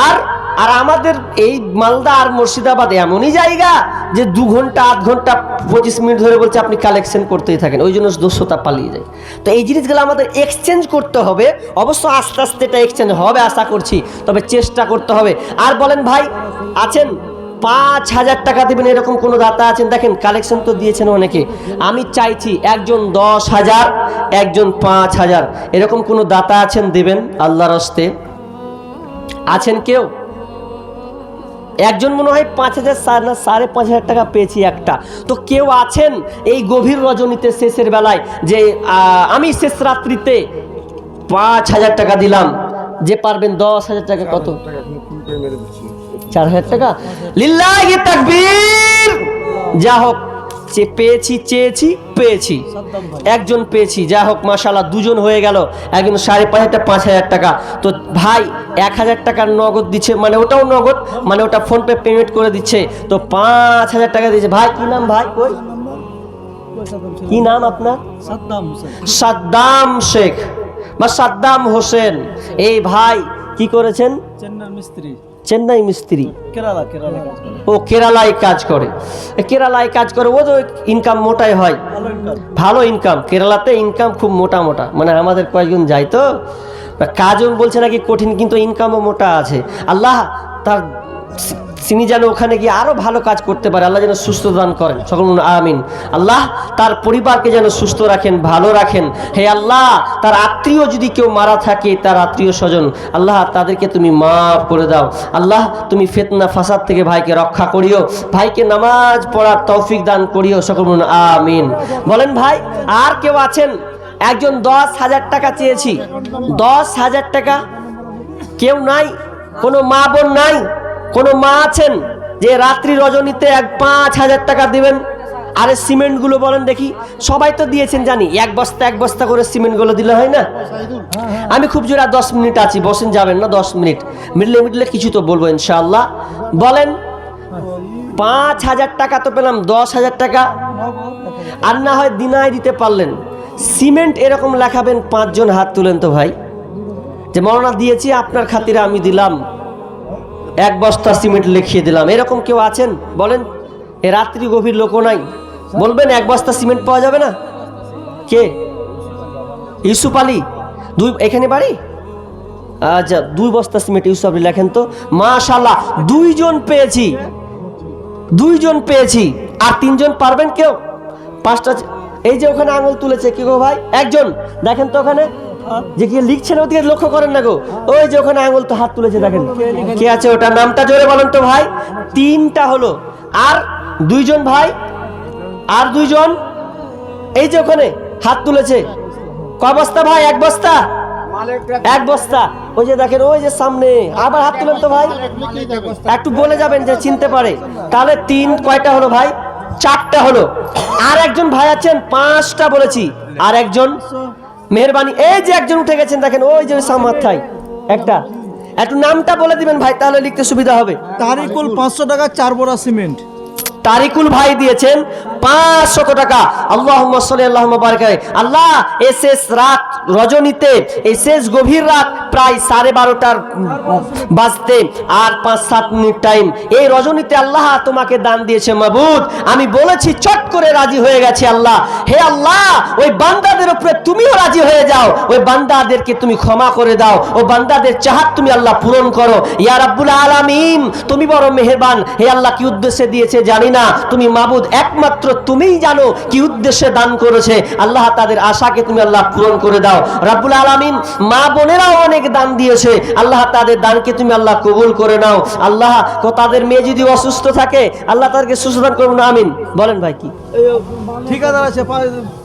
আর আর আমাদের এই মালদা আর মুর্শিদাবাদ এমনই জায়গা যে 2 ঘন্টা 8 ঘন্টা 25 মিনিট ধরে বলছে আপনি কালেকশন করতেই থাকেন, ওই জন্য দস্যুতা পালিয়ে যায়। তো এই জিনিসগুলো আমাদের এক্সচেঞ্জ করতে হবে, অবশ্য আস্তে আস্তে এটা এক্সচেঞ্জ হবে আশা করছি, তবে চেষ্টা করতে হবে। আর বলেন ভাই আছেন 5,000 টাকা দেবেন এরকম কোনো দাতা আছেন? দেখেন কালেকশন তো দিয়েছেন অনেকে, আমি চাইছি একজন 10,000 একজন 5,000 এরকম কোনো দাতা আছেন দেবেন আল্লাহর হস্তে? আছেন কেউ? একজন মনে হয় 5,000 না 5,500 টাকা পেয়েছি একটা। তো কেউ আছেন এই গভীর রজনীতে শেষের বেলায় যে আমি শেষ রাত্রিতে 5,000 টাকা দিলাম, যে পারবেন 10,000 টাকা? কত? 4,000 টাকা। লিল্লাহি তাকবীর। যা হোক চেয়েছি পেয়েছি, একজন পেয়েছি, যা হোক মাশাআল্লাহ, 2 জন হয়ে গেল, একজন 5,500 5,000 টাকা। তো ভাই 1,000 টাকার নগদ দিচ্ছে, মানে ওটাও নগদ, মানে ওটা ফোন পে পেমেন্ট করে দিচ্ছে, তো 5,000 টাকা দিচ্ছে। ভাই কি নাম ভাই? কই কি নাম আপনার? সাদ্দাম শেখ বা সাদ্দাম হোসেন। এই ভাই কি করেছেন? চেন্নাই মিস্ত্রি, ও কেরালায় কাজ করে, ও তো ইনকাম মোটাই হয়, ভালো ইনকাম। কেরালাতে ইনকাম খুব মোটা, মানে আমাদের কয়েকজন যায় তো, কাজও বলছে নাকি কঠিন, কিন্তু ইনকামও মোটা আছে। আল্লাহ তার তিনি যেন ওখানে গিয়ে আরো ভালো কাজ করতে পারে, আল্লাহ যেন সুস্থ দান করেন, সকল আমিন। আল্লাহ তার পরিবারকে যেন সুস্থ রাখেন, ভালো রাখেন। হে আল্লাহ তার আত্মীয় যদি কেউ মারা থাকে, তার আত্মীয় স্বজন, আল্লাহ তাদেরকে তুমি মাফ করে দাও। আল্লাহ তুমি ফিতনা ফাসাদ থেকে ভাইকে রক্ষা করিও, ভাইকে নামাজ পড়ার তৌফিক দান করিও, সকল আমিন। বলেন ভাই আর কেউ আছেন? একজন 10,000 টাকা চেয়েছি, 10,000 টাকা। কেউ নাই? কোনো মা বোন নাই? কোনো মা আছেন যে রাত্রি রজনীতে 5,000 টাকা দিবেন? আরে সিমেন্টগুলো বলেন দেখি, সবাই তো দিয়েছেন জানি, এক বস্তা করে সিমেন্টগুলো দিলে হয় না? আমি খুব জোরে 10 মিনিট আছি, বসেন যাবেন না, 10 মিনিট মিডলে কিছু তো বলবো ইনশাআল্লাহ। বলেন 5,000 টাকা তো পেলাম, 10,000 টাকা আর না হয় দিনায় দিতে পারলেন। সিমেন্ট এরকম লেখাবেন, 5 জন হাত তুলেন তো ভাই, যে মৌলানা দিয়েছি আপনার খাতিরে আমি দিলাম, 1 বস্তা সিমেন্ট লিখিয়ে দিলাম। এরকম কেউ আছেন? বলেন। এ রাত্রি গভীর লোকও নাই, বলবেন 1 বস্তা সিমেন্ট পাওয়া যাবে না? কে? ইউসুফ আলী, এখানে বাড়ি? আচ্ছা 2 বস্তা সিমেন্ট ইউসুফ আলী লেখেন তো। মাশাআল্লাহ 2 জন পেয়েছি, 2 জন পেয়েছি। আর 3 জন পারবেন কেউ? 5টা। এই যে ওখানে আঙুল তুলেছে কি গো ভাই? একজন দেখেন তো ওখানে যে কি লিখছেন, ওদিকে লক্ষ্য করেন না গো, ওই যে ওখানে আঙুল তো হাত তুলেছে, দেখেন কে আছে ওটার নামটা জোরে বলেন তো ভাই। 3টা হলো, আর 2 জন ভাই, আর 2 জন এই যে ওখানে হাত তুলেছে। কয় বস্তা ভাই? 1 বস্তা, 1 বস্তা। ওই যে দেখেন ওই যে সামনে, আবার হাত তুলেন তো ভাই, একটু বলে যাবেন যে চিনতে পারে। তাহলে 3 কয়টা হলো ভাই? 4টা হলো। আর একজন ভাই আছেন, 5টা বলেছি। আর একজন মেহেরবানি, এই যে একজন উঠে গেছেন, দেখেন ওই যে সামাথায় একটা, একটু নামটা বলে দিবেন ভাই, তাহলে লিখতে সুবিধা হবে। তারিকুল 500 টাকা 4 বোরা সিমেন্ট। তারিকুল ভাই দিয়েছেন 500 টাকা। আল্লাহুম্মা সাল্লি আল্লাহুম্মা বারিক আলাইহি। আল্লাহ এই শেষ রাত রজনীতে, এই শেষ গভীর রাত প্রায় 12:30টার বাজতে আর 5-7 মিনিট টাইম, এই রজনীতে আল্লাহ তোমাকে দান দিয়েছে মাবুদ। আমি বলেছি চট করে রাজি হয়ে গেছে আল্লাহ। হে আল্লাহ ওই বান্দাদের উপরে তুমিও রাজি হয়ে যাও, ওই বান্দাদেরকে তুমি ক্ষমা করে দাও, ও বান্দাদের চাহাত তুমি আল্লাহ পূরণ করো ইয়া রাব্বুল আলামিন। তুমি বড় মেহেরবান। হে আল্লাহ কি উদ্দেশ্যে দিয়েছে জানি না, তুমি মাবুদ একমাত্র তুমিই জানো কি উদ্দেশ্যে দান করেছে। আল্লাহ তাদের আশাকে তুমি আল্লাহ পূরণ করে দাও রাব্বুল আলামিন। মা বোনেরাও অনেক দান দিয়েছে, আল্লাহ তাদের দানকে তুমি আল্লাহ কবুল করে নাও। আল্লাহ তাদের মেয়ে যদি অসুস্থ থাকে, আল্লাহ তাদেরকে সুস্থ দান করুন, আমিন। বলেন ভাই কি ঠিকাদার আছে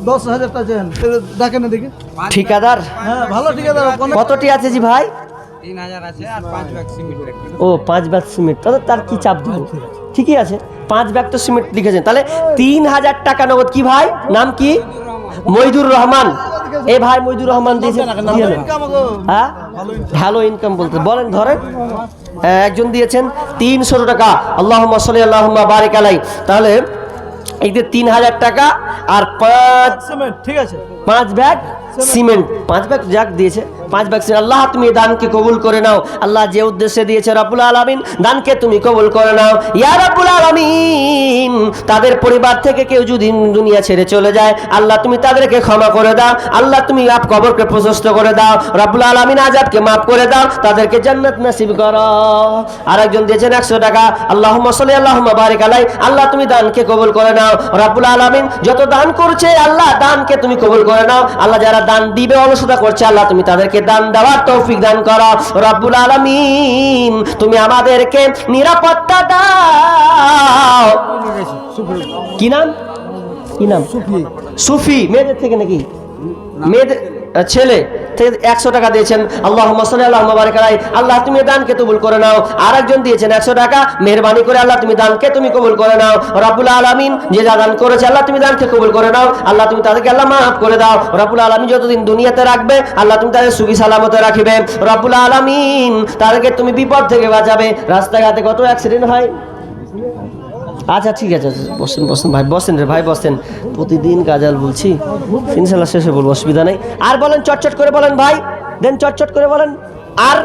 10,000 টাকা দেন, দেখেন দেখি ঠিকাদার? হ্যাঁ ভালো ঠিকাদার। কতটি আছে জি ভাই? ও 5 ব্যাগ সিমেন্ট, তাহলে তার কি চাপ দিব? ঠিকই আছে, 5 ব্যাগ তো সিমেন্ট লিখেছেন, তাহলে 3000 টাকা নগদ। কি ভাই নাম কি? মইদুর রহমান। এ ভাই মইদুর রহমান দিয়েছেন, দিয়ে দেন। হ্যাঁ ভালো ইনকাম বলতে বলেন, ধরেন একজন দিয়েছেন 300 টাকা। আল্লাহুম্মা সাল্লি আল্লাহুম্মা বারিক আলাই। তাহলে এই যে 3000 টাকা আর 5 ঠিক আছে, 5 ব্যাগ সিমেন্ট, 5 ব্যাগ যাক দিয়েছে, 5 ব্যাগ সিমেন্ট। আল্লাহ তুমি দানকে কবুল করে নাও। আল্লাহ যে উদ্দেশ্যে দিয়েছে রব্বুল আলামিন, দানকে তুমি কবুল করে নাও ইয়া রব্বুল আলামিন। তাদের পরিবার থেকে কেউ যদি দুনিয়া ছেড়ে চলে যায়, আল্লাহ তুমি তাদেরকে ক্ষমা করে দাও। আল্লাহ তুমি কবরকে প্রশস্ত করে দাও। রব্বুল আলামিন আযাবকে মাফ করে দাও, তাদেরকে জান্নাত নসিব করো। আরেকজন দিয়েছেন 100 টাকা। আল্লাহুম্মা সাল্লি আল্লাহুম্মা বারিক আলাই। আল্লাহ তুমি দানকে কবুল করে নাও। রব্বুল আলামিন যত দান করছে আল্লাহ দানকে তুমি কবুল করে নাও। আল্লাহ যারা দান দিবে অলসতা করছে, আল্লাহ তুমি তাদেরকে দান দেওয়ার তৌফিক দান করো। রব্বুল আলামিন তুমি আমাদেরকে নিরাপত্তা দাও। কি নাম? কি নাম? সুফি। মেয়েদের থেকে নাকি? মেয়েদের ছেলে থেকে 100 টাকা দিয়েছেন। আল্লাহুম্মা সাল্লি আল্লাহুম্মা বারিক আলাই। আল্লাহ তুমি দানকে কবুল করে নাও। আরেকজন দিয়েছেন 100 টাকা। মেহেরবানি করে আল্লাহ তুমি দানকে তুমি কবুল করে নাও। রব্বুল আলামিন যে যা দান করেছে আল্লাহ তুমি দানকে কবুল করে নাও। আল্লাহ তুমি তাদেরকে আল্লাহ মাফ করে দাও। রব্বুল আলামিন যতদিন দুনিয়াতে রাখবে আল্লাহ তুমি তাদের সুখী সালামতে রাখিবে। রব্বুল আলামিন তাদেরকে তুমি বিপদ থেকে বাঁচাবে। রাস্তাঘাটে কত অ্যাক্সিডেন্ট হয়। আচ্ছা ঠিক আছে, বসেন বসেন ভাই, বসেন রে ভাই, বসেন। প্রতিদিন কাজাল বলছি, ইনশাল্লাহ শেষে বলবো, অসুবিধা নেই। আর বলেন, চটচট করে বলেন ভাই, দেন চটচট করে বলেন, আর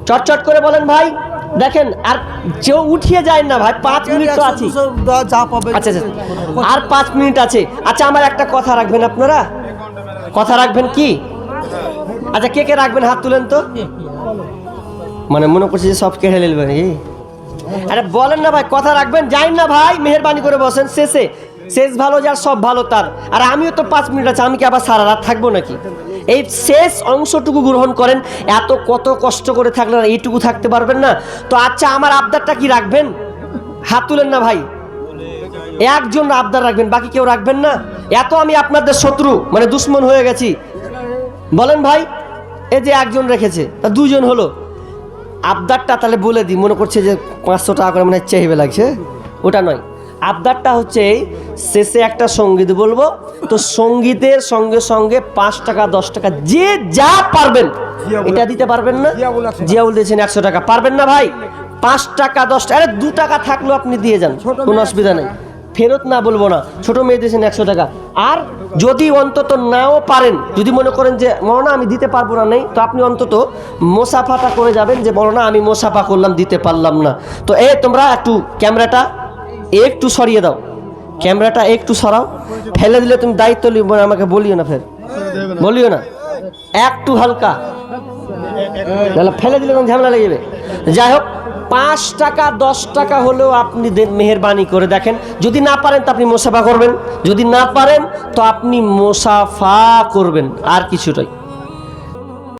চটচট করে বলেন ভাই। দেখেন আর কেউ উঠিয়ে যায় না ভাই, 5 মিনিট তো আছে। যা পাবে। আচ্ছা আচ্ছা, আর 5 মিনিট আছে। আচ্ছা আমার একটা কথা রাখবেন, আপনারা কথা রাখবেন কি? আচ্ছা কে কে রাখবেন হাত তুলেন তো। মানে মনে করছি যে সব কেড়ে নেবেন নাকি? আরে বলেন না ভাই, কথা রাখবেন, যাই না ভাই, মেহেরবানি করে বসেন। শেষ ভালো যার সব ভালো তার। আর আমিও তো 5 মিনিট আছে, আমি কি আবার সারা রাত থাকবো নাকি? এই শেষ অংশটুকু গ্রহণ করেন। এত কত কষ্ট করে থাকলে এইটুকু থাকতে পারবেন না তো? আচ্ছা আমার আবদারটা কি রাখবেন? হাত তুলেন না ভাই, একজন আবদার রাখবেন, বাকি কেউ রাখবেন না। এত আমি আপনাদের শত্রু মানে দুশ্মন হয়ে গেছি? বলেন ভাই, এই যে একজন রেখেছে, তা 2 জন হলো। আবদারটা তাহলে বলে দিই, মনে করছে যে 500 টাকা করে মানে চাইবে লাগছে, ওটা নয়। আবদারটা হচ্ছে এই, শেষে একটা সঙ্গীত বলবো, তো সঙ্গীতের সঙ্গে সঙ্গে 5 টাকা 10 টাকা যে যা পারবেন এটা দিতে পারবেন না? জিয়াউল দিয়েছেন 100 টাকা, পারবেন না ভাই? 5 টাকা 10 টাকা, আরে 2 টাকা থাকলেও আপনি দিয়ে যান, কোনো অসুবিধা নেই, ফেরত না বলবো না। ছোট মেয়ে দিয়েছেন 100 টাকা। আর যদি অন্তত নাও পারেন, যদি মনে করেন যে মৌলানা আমি দিতে পারবো না, নেই, তো আপনি অন্তত মোসাফাটা করে যাবেন যে মৌলানা আমি মোসাফা করলাম, দিতে পারলাম না। তো তোমরা একটু ক্যামেরাটা একটু সরিয়ে দাও, ক্যামেরাটা একটু সরাও। ফেলে দিলে তুমি দায়িত্ব নিবে, আমাকে বলিও না, ফের বলিও না, একটু হালকা ফেলে দিলে তখন ঝামেলা লেগে যাবে। যাই হোক, 5 টাকা 10 টাকা হলেও আপনি মেহেরবানি করে দেখেন। যদি না পারেন তো আপনি মোসাফা করবেন, যদি না পারেন তো আপনি মোসাফা করবেন, আর কিছুটাই।